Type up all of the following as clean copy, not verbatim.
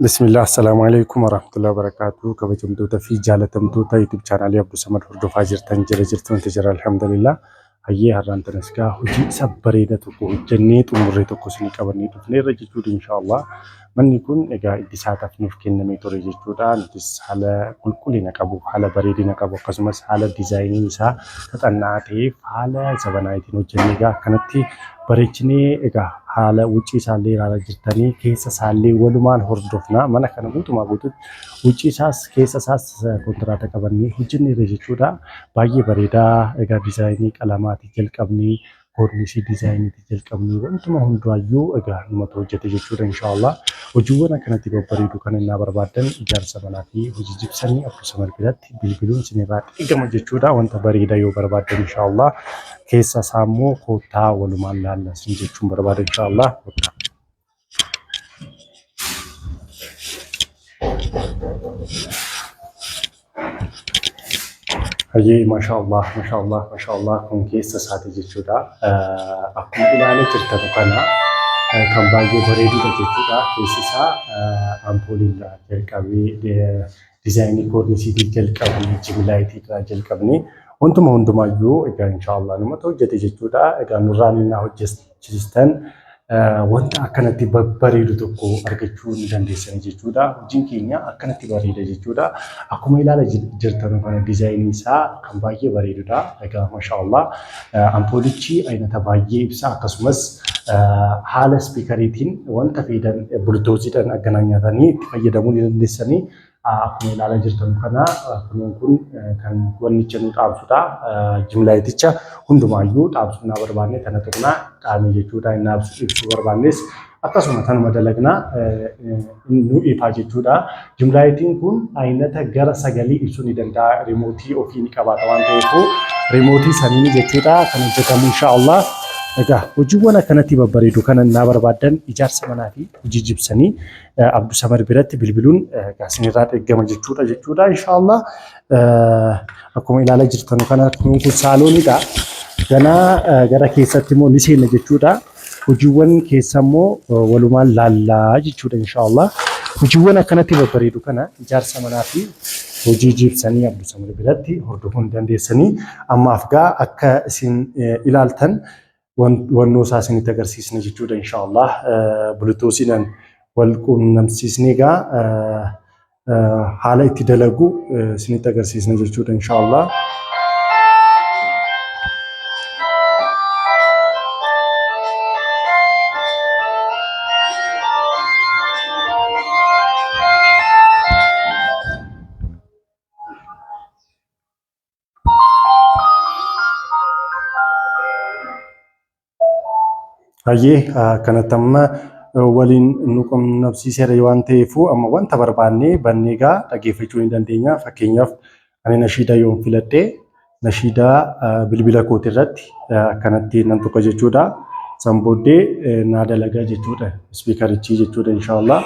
Bismillah, assalamu alaikum warahmatullahi wabarakatuh. Kabajamtoota fi jaalatamtoota YouTube chaanaalii Abduu Samad hordofaa jirtan jira alhamdulillah. Hayyee har'aan tanas gaa hojii isa bareeda tokko hojjennee xumurree tokko isinii qabannee dhufneerra jechuudha inshallah. Manni kun egaa iddisaataaf nuuf kennamee ture jechuudha. Nutis haala qulqullina qabu, haala bareedina qabu akkasumas haala diizaayinii isaa xaxannaa ta'eef haala sabanaatiin hojjennee gaa akkanatti bareechinee egaa haala wucii isaallee ilaalaa jirtanii keessa isaallee walumaan hordofna. Mana kana guutumaa guututti wucii isaas keessa isaas kontiraata qabannee hojjenneerra jechuudha. Baay'ee bareedaa egaa diizaayinii qalamaatii jalqabnee korniisii diizaayiniitii jalqabnee wantuma hundaayyuu egaa numatu hojjete jechuudha inshallah. Hojiiwwan akkanatti babbareedu kan inni barbaadan ijaarsa manaa fi hojii jibsanii akkasuma biratti bilbiluun sinirraa eegama jechuudha. Wanta bareedaa yoo barbaadan inshallah keessa isaa immoo koottaa walumaan laallasin jechuun barbaada inshallah. Hayyee mashallah kun keessa isaati jechuudha. Akkuma ilaalee jirtan kana kan baay'ee bareedudha jechuudha. Keessi isaa ampooliirraa jalqabee diizaayinii korniisii jalqabnee jimlaayitii jalqabnee wantuma hundumaayyuu egaa inshallah numatu hojjete jechuudha. Egaa nurraan inni hojjechiistan wanta akkanatti bareedu tokko argachuu ni dandeessanii jechuudha. Hojiin keenya akkanatti bareeda jechuudha. Akkuma ilaalaa jirtan kana diizaayinii isaa kan baay'ee bareedudha. Egaa mashallah ampoolichi aynata baay'ee ibsa akkasumas haala spiikariitiin wanta fayyadaman bultoosiidhaan aganaanyatanii itti fayyadamuu ni dandeessanii. Akkuma ilaalaa jirtan kana kunuun kun kan wannicha nu dhaabsudha. Jimlaayiticha hundumaayyuu dhaabsuu na barbaanne tana tuqnaa dhaabee jechuudha. Inni ibsuu barbaannes akkasuma tanuma dalagnaa nu ifaa jechuudha. Jimlaayitiin kun aynata gara sagalii ibsuu ni danda'a. Rimootii ofii ni qabaata waan ta'eef rimootii sanii jechuudha kan hojjetamu inshallah. Egaa hojiiwwan akkanatti babbareedu kana na barbaadan ijaarsa manaa fi hojii jibsanii Abduu Samad biratti bilbiluun sinirraa eegama jechuudha inshallah. Akkuma ilaalaa jirtan kana kun saaloonidha. Ganaa gara keessatti immoo ni seenna jechuudha. Hojiiwwan keessa immoo walumaan laallaa jechuudha inshallah. Hojiiwwan akkanatti babbareedu kana ijaarsa manaa fi hojii jibsanii Abduu Samad biratti hordofuu dandeessanii. Ammaaf gaa akka isin ilaaltan wannoo isaa isinitti agarsiisna jechuudha inshallah. Bulutuusiidhaan wal quunnamsiisnee gaa haala itti dalagu isinitti agarsiisna jechuudha inshallah. Hayyee kanatti amma waliin nu quunnamsiiseera waan ta'eefu amma wanta barbaannee bannee gaa dhageeffachuu ni dandeenya. Fakkeenyaaf ani nashiida yoon filadhee nashiida bilbila kooti irratti akkanatti nan tuqa jechuudha. San booddee naa dalagaa jechuudha. Spiikarichi jechuudha inshallah.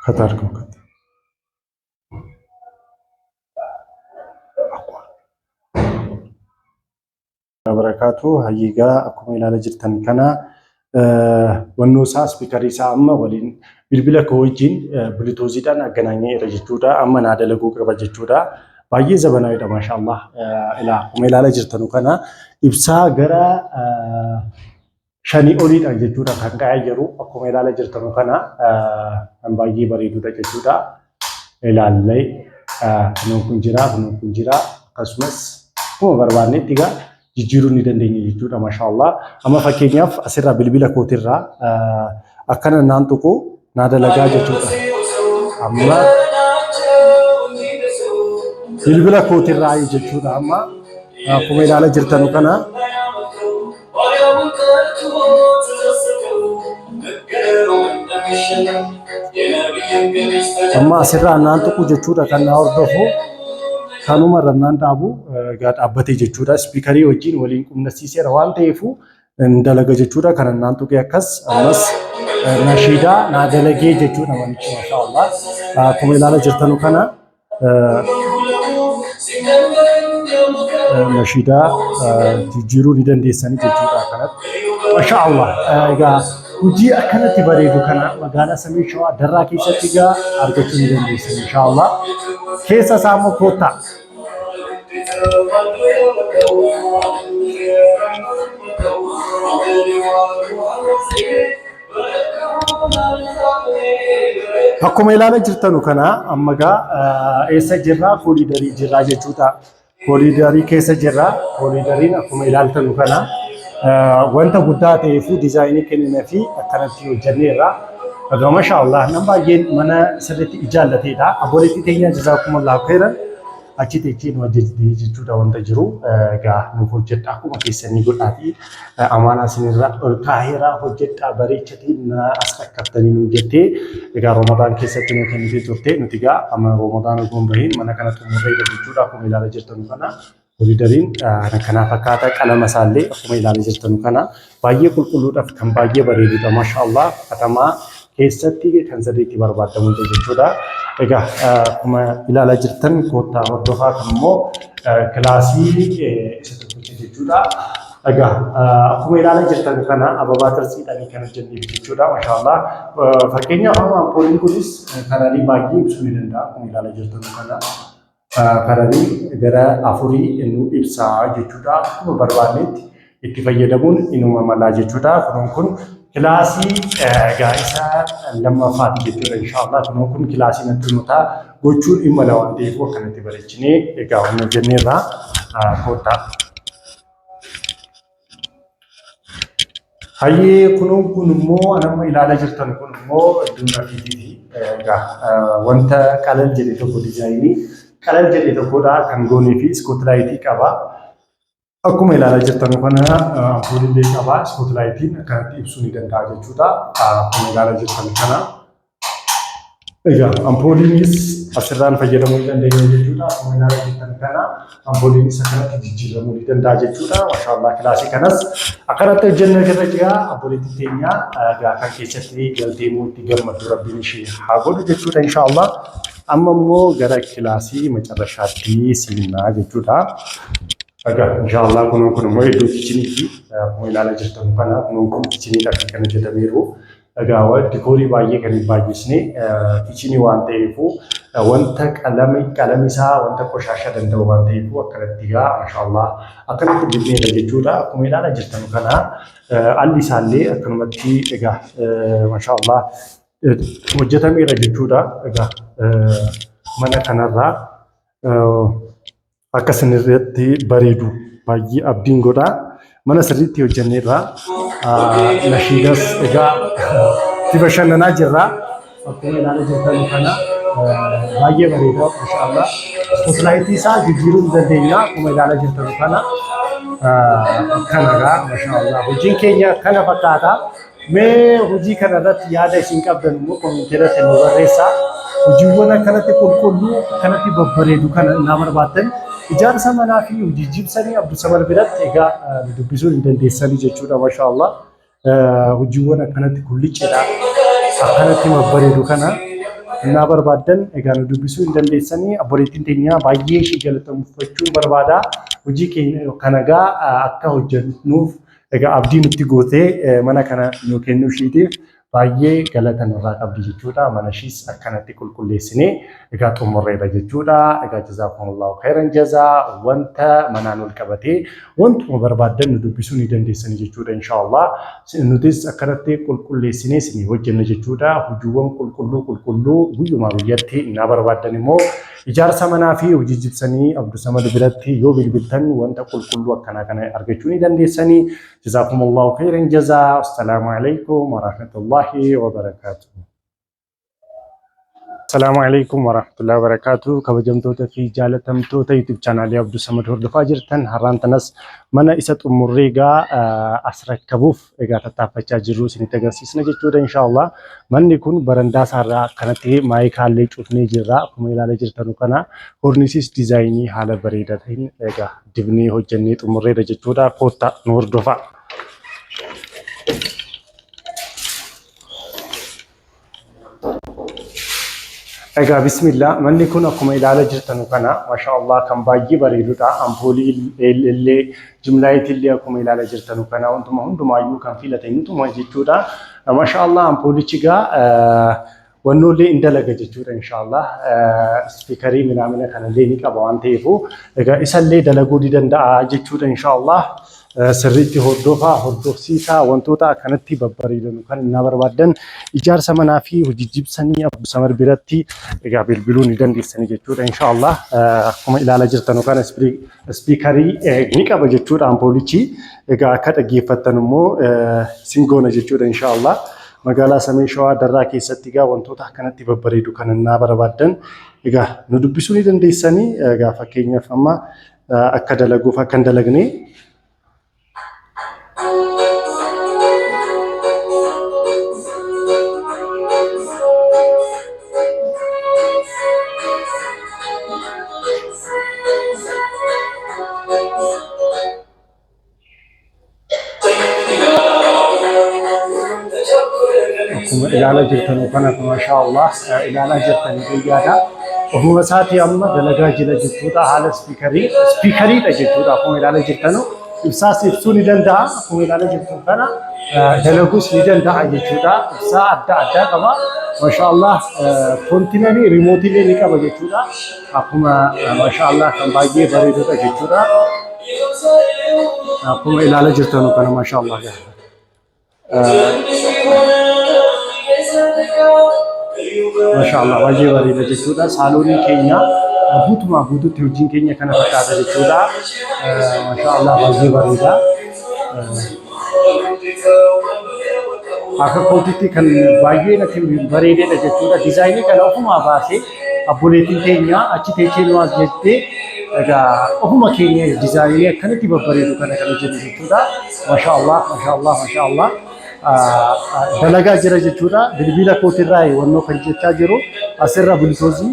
Qatar ko barakatu hayyigaa akkuma ilaalaa jirtan kana wannoo isaa spiikarii isaa amma waliin bilbila koo wajjin bulutuuziidhaan aganaanyeera jechuudha. Amma naa dalaguu qaba jechuudha. Baay'ee zabanaa'idha mashallah. Akkuma ilaalaa jirtan kana ibsaa gara shanii oliidha jechuudha kan qaayyaru. Akkuma ilaalaa jirtan kana kan baay'ee bareedudha jechuudha. Ilaallee kunuun kun jira akkasumas akkuma barbaannetti gaa jijjiiruu ni dandeenya jechuudha mashallah. Amma fakkeenyaaf asirraa bilbila kootirraa akkana naan tuqu naa dalagaa jechuudha. Amma bilbila kootirraa jechuudha. Amma akkuma ilaalaa jirtan kana amma asirraa naan tuqu jechuudha kan na hordofu kanuma rannaan dhaabu dhaabbatee jechuudha. Spiikarii wajjin waliin quunnamsiiseera waan ta'eef dalaga jechuudha. Kan naan tuqee akkas ammas nashiidaa naa dalagee jechuudha manichi maashaallah. Akkuma ilaalaa jirtan kana nashiidaa jijjiiruu ni dandeessanii jechuudha kanatti. Maashaallah. Egaa hojii akkanatti bareedu kana magaalaa Samii Shawaa Darraa keessatti egaa argachuu ni dandeessan inshaallah. Keessa isaa immoo koottaa. Akkuma ilaalaa jirtanu kana amma egaa eessa jirraa kooliidarii jirraa jechuudha. Kooliidarii keessa jirraa. Kooliidariin akkuma ilaaltanu kana wanta guddaa ta'eefu diizaayinii kennina fi akkanatti hojjenneerra. Egaa maashaallah nama baay'een mana sirriitti ijaallateedha. Abboleettii teenya jazaakumullahu khairan achitti ittiin hojjettee jechuudha wanta jiru. Egaa nuuf hojjedha akkuma keessanii godhaati. Amaanaa isinirra ol kaa'eera hojjedha bareechatiin as rakkattanii nu jettee. Egaa Ramadan keessatti nu kennitee turte nuti egaa amma Ramadan osoo hin bahin mana kanatti murreedha jechuudha akkuma ilaalaa jirtan kana. Kooliidariin kana fakkaata qalama isaallee akkuma ilaalaa jirtan kana baay'ee qulqulluudhaaf kan baay'ee bareedudha maashaallah. Katamaa keessatti kan sirriitti barbaadamu jechuudha. Egaa akkuma ilaalaa jirtan koottaa hordofaa kan immoo kilaasii isa tokkicha jechuudha. Egaa akkuma ilaalaa jirtan kana ababaa tarsiidhanii kan hojjenneef jechuudha maashaallah. Fakkeenyaaf ampooliin kunis kanaalii baay'ee ibsuu ni danda'a akkuma ilaalaa jirtan kana. Karanii gara afurii nu ibsaa jechuudha. Akkuma barbaannetti itti fayyadamuun inuma malaa jechuudha. Kunuun kun kilaasii gaa'isa lammaffaati jechuudha inshaallah. Kunuun kun kilaasii natti nutaa gochuun imala waan ta'eef akkanatti bareechinee egaa humna jenneerraa koottaa. Hayyee kunuun kun immoo anamma ilaalaa jirtan kun immoo iddoo rafiitiiti. Egaa wanta qalal jedhe tokko diizaayinii qalal jedhe tokkodha kan goonee fi iskootilaayitii qaba. Akkuma ilaalaa jirtan kana ampoolillee qaba. Iskootilaayitiin akkanatti ibsuu ni danda'a jechuudha. Akkuma ilaalaa jirtan kana. Egaa ampooliinis asirraan fayyadamuu ni dandeenya jechuudha. Akkuma ilaalaa jirtan kana ampooliinis akkanatti jijjiiramuu ni danda'a jechuudha. Maashaallah kilaasii kanas akkanatti hojjennee irra jira. Abboleettii teenya egaa kan keessatti galtee itti gammadu rabbiin ishee haa godhu jechuudha inshaallah. Amma immoo gara kilaasii macarrashaatti siinaa jechuudha. Egaa inshaallah kunuun kun immoo iddoo kichiniiti. Akkuma ilaalaa jirtan kana kunuun kun kichiniidha kan hojjetameeru. Egaa dikoorii baay'ee kan hin baay'isne kichinii waan ta'eefu wanta qalami isaa wanta qoshaasha danda'u waan ta'eefu akkanatti egaa maashaallah akkanatti dibneedha jechuudha. Akkuma ilaalaa jirtan kana alli isaallee akkanumatti egaa maashaallah hojjetameera jechuudha. Egaa mana kanarraa akka sirriitti bareedu baay'ee abdiin godha. Mana sirriitti hojjenneerra nashiidas egaa itti bashannanaa jirra. Akkuma ilaalaa jirtan kana baay'ee bareeda maashaallah. Iskootilaayitii isaa jijjiiruu ni dandeenya. Akkuma ilaalaa jirtan kana kanagaa maashaallah hojiin keenya kana fakkaata. Mee hojii kana irratti yaada isin qabdan immoo koomentiirratti nu barreessaa. Hojiiwwan akkanatti qulqulluu akkanatti babbareedu kana na barbaaddan ijaarsa manaa fi hojii jibsanii Abdusamad biratti egaa dubbisuu ni dandeessanii jechuudha maashaallah. Hojiiwwan akkanatti kullicheedha akkanatti babbareedu kana na barbaaddan egaa nu dubbisuu ni dandeessanii. Abboleettiin teenya baay'ee ishee galateeffachuun barbaada. Hojii keenya kana egaa akka hojjennuuf egaa abdii nutti gootee mana kana nu kennuu isheetiif baay'ee galata nurraa qabdi jechuudha. Mana ishees akkanatti qulqulleessinee egaa xumurreedha jechuudha. Egaa jazaakumullahu khairan jazaa wanta manaan ol qabatee wantuma barbaaddan nu dubbisuu ni dandeessanii jechuudha inshaallah. Nutis akkanatti qulqulleessinee isinii hojjenna jechuudha. Hojiiwwan qulqulluu guyyumaa guyyatti na barbaaddan immoo ijaarsa manaa fi hojii jibsanii Abdusamad biratti yoo bilbiltan wanta qulqulluu akkanaa kana argachuu ni dandeessanii. Jazaakumullahu khairan jazaa. Assalaamu alaykum wa rahmatullahi wa barakatuh. Assalamu alaikum wa rahmatullahi wa barakatuh. Kabajamtoota fi jaalatamtoota YouTube channel Abdusamad hordofaa jirtan har'aan tanas mana isa xumurree egaa as rakkabuuf egaa tattaaffachaa jirru isinitti agarsiisna jechuudha inshaallah. Manni kun barandaa isaarraa akkanatti maayikaallee cufnee jirra. Akkuma ilaalaa jirtan kana korniisis diizaayinii haala bareedaa ta'een egaa dibnee hojjennee xumurreedha jechuudha. Koottaa nu hordofaa. Egaa bismillah manni kun akkuma ilaalaa jirtan kana maashaallah kan baay'ee bareedudha. Ampoolii illee jimlaayitii illee akkuma ilaalaa jirtan kana hundumaayyuu kan filataniituma jechuudha. Maashaallah ampoolichi egaa wannollee indalaga jechuudha inshaallah. Spiikarii minaamina kanallee ni qaba waan ta'eefu egaa isallee dalaguu ni danda'a jechuudha inshaallah. Sirriitti hordofaa hordofsiisaa wantoota akkanatti babbareedan kan inni barbaadan ijaarsa manaa fi hojii jibsanii samar biratti egaa bilbiluu ni dandeessanii jechuudha inshaallah. Akkuma ilaalaa jirtan kana spiikarii ni qaba jechuudha ampoolichi. Egaa akka dhaggeeffattan immoo singoona jechuudha inshaallah. Magaalaa Samii Shawaa Darraa keessatti egaa wantoota akkanatti babbareedu kan inni barbaadan egaa nu dubbisuu ni dandeessanii. Egaa fakkeenyaaf amma akka dalaguuf akka hin dalagne ilaalaa jirtan kana maashaallah ilaalaa jirtan guyyaadha. Ofuma isaati amma dalagaa jira jechuudha haala spiikariidha jechuudha akkuma ilaalaa jirtan ibsaas ibsuu ni danda'a akkuma ilaalaa jirtan kana dalaguus ni danda'a jechuudha. Ibsaa adda addaa qaba maashaallah kontiinanii riimootiilee ni qaba jechuudha akkuma maashaallah kan baay'ee bareedudha jechuudha. Akkuma ilaalaa jirtan kana maashaallah maashaallah baay'ee bareeda jechuudha. Saaloonii keenya guutumaa guutuutti hojiin keenya kana fakkaata jechuudha. Maashaallah baay'ee bareeda. Akka kootitti kan baay'ee natti bareededha jechuudha. Dizaayinii kana ofumaa baasee abboleettiin keenya achi teessee nu as jettee egaa ofuma keenya dizaayinii akkanatti babbareedu kana kan hojjennu jechuudha. Maashaallah maashaallah maashaallah. Dalagaa jira jechuudha. Bilbila kootirraa wannoo kan jechaa jiru asirra bilitoozii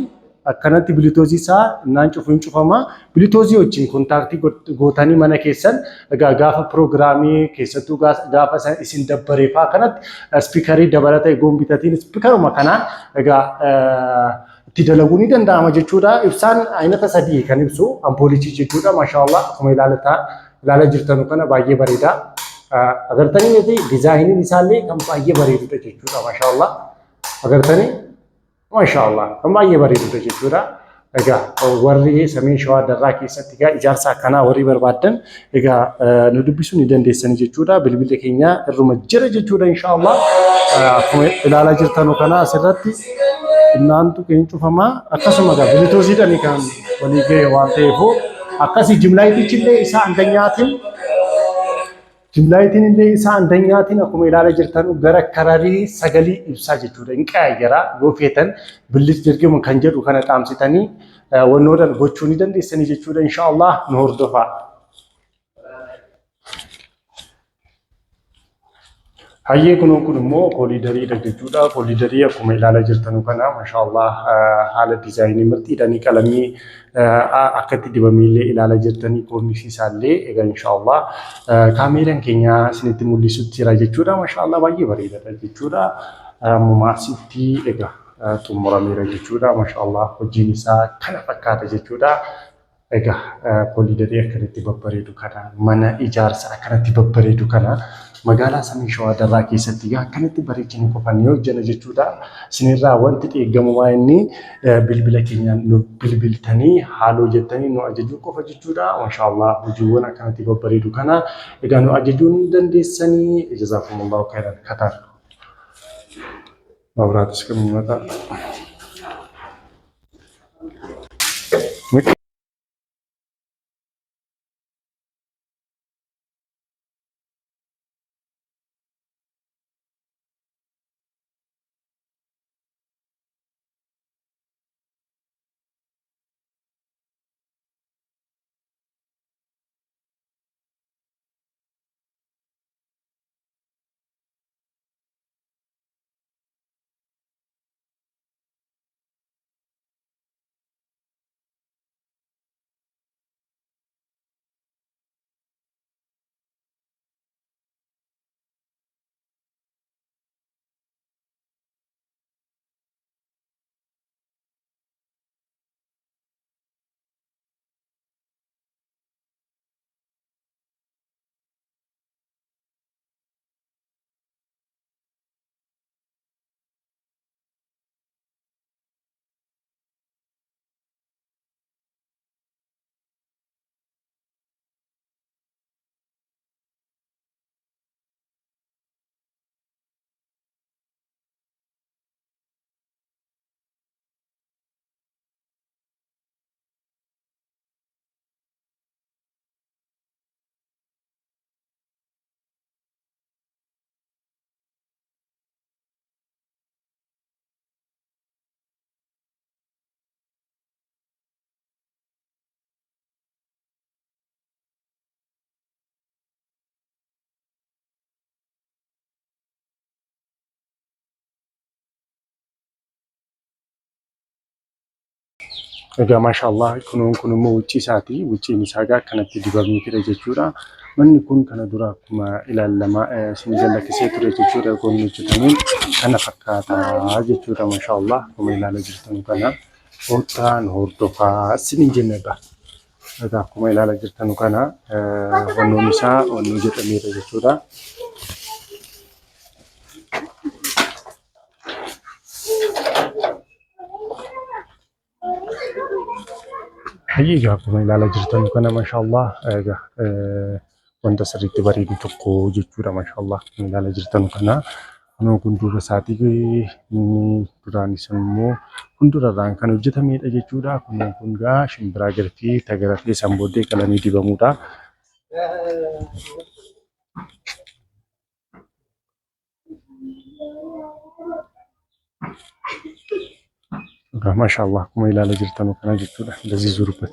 akkanatti bilitoozii isaa naan cufu hin cufama. Bilitoozii wajjin kontaaktii gootanii mana keessan egaa gaafa piroogiraamii keessattuu gaafa isin dabbareeffaa kanatti spiikarii dabalata eegoon bitatiin spiikaruma kanaan egaa itti dalaguu ni danda'ama jechuudha. Ibsaan aynata sadii kan ibsu ampoolichi jechuudha. Maashaallah akkuma ilaalaa jirtan kana baay'ee bareeda. Agartanii miti dizaayiniin isaallee kan baay'ee bareedudha jechuudha maashaallah. Agartanii maashaallah kan baay'ee bareedudha jechuudha. Egaa warri Samii Shawaa Darraa keessatti egaa ijaarsa akkanaa warri barbaadan egaa nu dubbisuu ni dandeessanii jechuudha. Bilbila keenya irruma jira jechuudha inshaallah. Akkuma ilaalaa jirtan kana asirratti naantu keenya cufamaa akkasuma egaa bilitooziidhaan kan walii ga'e waan ta'eef akkasii jimlaayitichillee isaa andanyaatiin jimlaayitiin illee isaa andanyaatiin akkuma ilaalaa jirtan gara kararii sagalii ibsaa jechuudha. Hin qaayyara yoo feetan billis dirgimu kan jedhu kana dhaamsitanii wannoodhaan gochuu ni dandeessanii jechuudha inshaallah nu hordofaa. Hayyee kunuun kun immoo kooliidariidha jechuudha. Kooliidarii akkuma ilaalaa jirtan kana maashaallah haala dizaayinii mirtiidhaanii qalamii akkatti dibamillee ilaalaa jirtanii koornisiisaallee egaa inshaallah kaameeraan keenya isinitti mul'isutti jira jechuudha. Maashaallah baay'ee bareedaadha jechuudha. Maasitti egaa xumurameera jechuudha. Maashaallah hojiin isaa kana fakkaata jechuudha. Egaa kooliidarii akkanatti babbareedu kana mana ijaarsa akkanatti babbareedu kana magaalaa Samii Shawaa Darraa keessatti akkanatti bareechanii qofaan yoo hojjenna jechuudha. Isinirraa wanti eeggamumaa inni bilbila keenyaan nu bilbiltanii haaloo jettanii nu ajajuu qofa jechuudha. Maashaallah hojiiwwan akkanatti babbareedu kana egaa nu ajajuu ni dandeessanii. Jazaakumullahu khairan katar. Mabiraatis kan mul'ata. Egaa maashaallah kun immoo wuccii isaati. Wucciin isaa egaa akkanatti dibamee jira jechuudha. Manni kun kana dura akkuma ilaalamaa isin jallakkisee ture jechuudha. Goonni hojjetameen kana fakkaata jechuudha maashaallah. Akkuma ilaalaa jirtan kana foddaan hordofaa isiniin jenna. Egaa akkuma ilaalaa jirtan kana wannoon isaa wannoo jedhameera jechuudha. Egaa akkuma ilaalaa jirtan kana maashaallah egaa wanta sirriitti bareedu tokko jechuudha maashaallah. Akkuma ilaalaa jirtan kana kunoo kun duuba isaatii duraanis immoo fuuldurarraan kan hojjetamedha jechuudha. Kunoo kun egaa shimbiraa galfii tagarafee san booddee qalamii dibamudha. ማሻአላህ kuma ilaalaa jirtan kana jechuudha እንደዚህ ዙሩበት